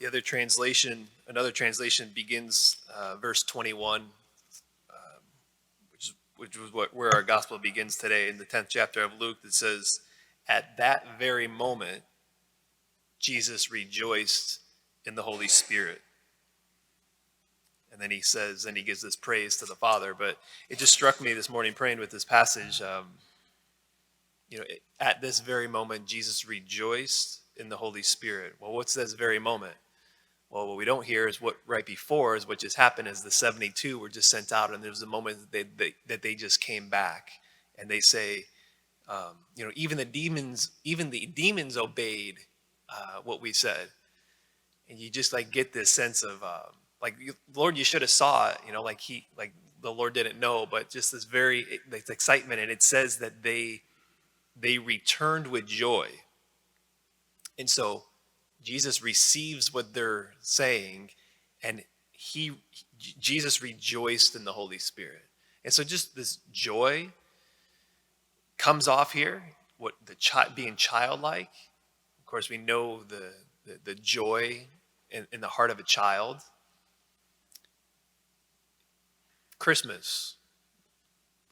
Another translation begins verse 21, which was where our gospel begins today in the 10th chapter of Luke. That says, "At that very moment, Jesus rejoiced in the Holy Spirit." And then he gives this praise to the Father. But it just struck me this morning praying with this passage. At this very moment, Jesus rejoiced in the Holy Spirit. Well, what's this very moment? Well, what we don't hear is what right before is what just happened is the 72 were just sent out, and there was a moment that they just came back, and they say, even the demons obeyed what we said, and you just like get this sense of Lord, you should have saw it, like the Lord didn't know, but just this very like excitement, and it says that they returned with joy, and so Jesus receives what they're saying, and Jesus rejoiced in the Holy Spirit. And so just this joy comes off here, what being childlike. Of course, we know the joy in the heart of a child. Christmas,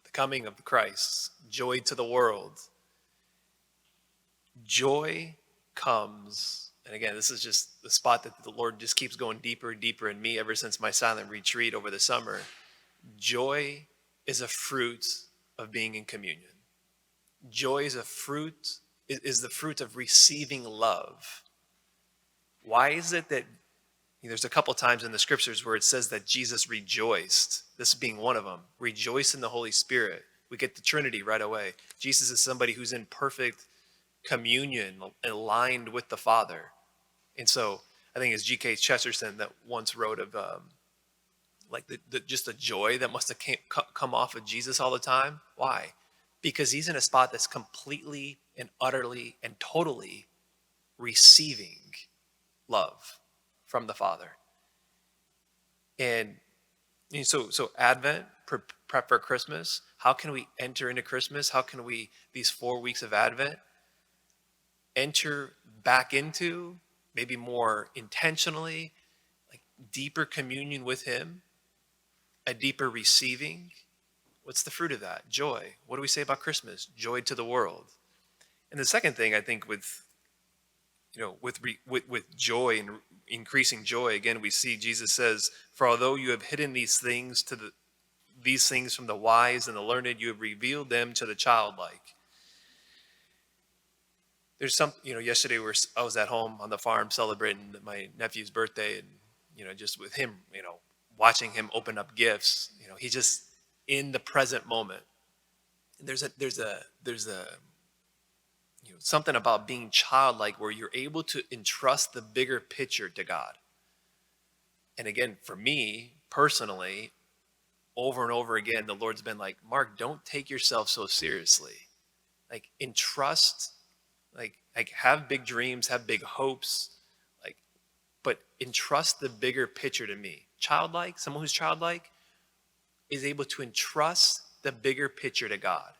the coming of Christ, joy to the world. Joy comes. And again, this is just the spot that the Lord just keeps going deeper and deeper in me ever since my silent retreat over the summer. Joy is a fruit of being in communion. Joy is the fruit of receiving love. Why is it that there's a couple times in the scriptures where it says that Jesus rejoiced, this being one of them, rejoice in the Holy Spirit. We get the Trinity right away. Jesus is somebody who's in perfect communion, aligned with the Father. And so I think it's G.K. Chesterton that once wrote of just the joy that must have come off of Jesus all the time. Why? Because he's in a spot that's completely and utterly and totally receiving love from the Father. And so Advent, prep for Christmas. How can we enter into Christmas? How can we, these 4 weeks of Advent, enter back into, maybe more intentionally, like deeper communion with him, a deeper receiving? What's the fruit of that? Joy. What do we say about Christmas? Joy to the world. And the second thing, I think, with joy and increasing joy, again, we see Jesus says, "For although you have hidden these things from the wise and the learned, you have revealed them to the childlike." There's some, yesterday I was at home on the farm celebrating my nephew's birthday, and just with him, watching him open up gifts, he's just in the present moment. And there's a something about being childlike where you're able to entrust the bigger picture to God. And again, for me personally, over and over again, the Lord's been like, "Mark, don't take yourself so seriously. Like, entrust, like have big dreams, have big hopes, but entrust the bigger picture to me." Childlike, someone who's childlike is able to entrust the bigger picture to God.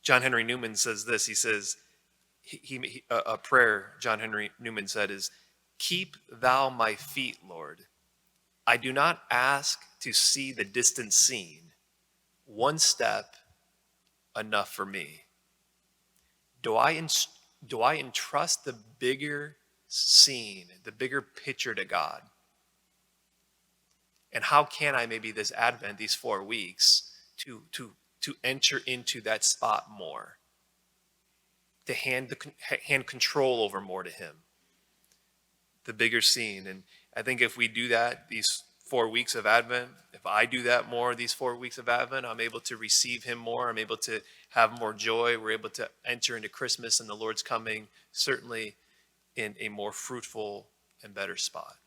John Henry Newman says this. He says, a prayer John Henry Newman said is, "Keep thou my feet, Lord. I do not ask to see the distant scene. One step enough for me." Do I entrust the bigger scene, the bigger picture to God? And how can I, maybe this Advent, these 4 weeks, to enter into that spot more, to hand control over more to him, the bigger scene? And I think if we do that these 4 weeks of Advent, if I do that more these 4 weeks of Advent, I'm able to receive him more. I'm able to have more joy. We're able to enter into Christmas and the Lord's coming, certainly in a more fruitful and better spot.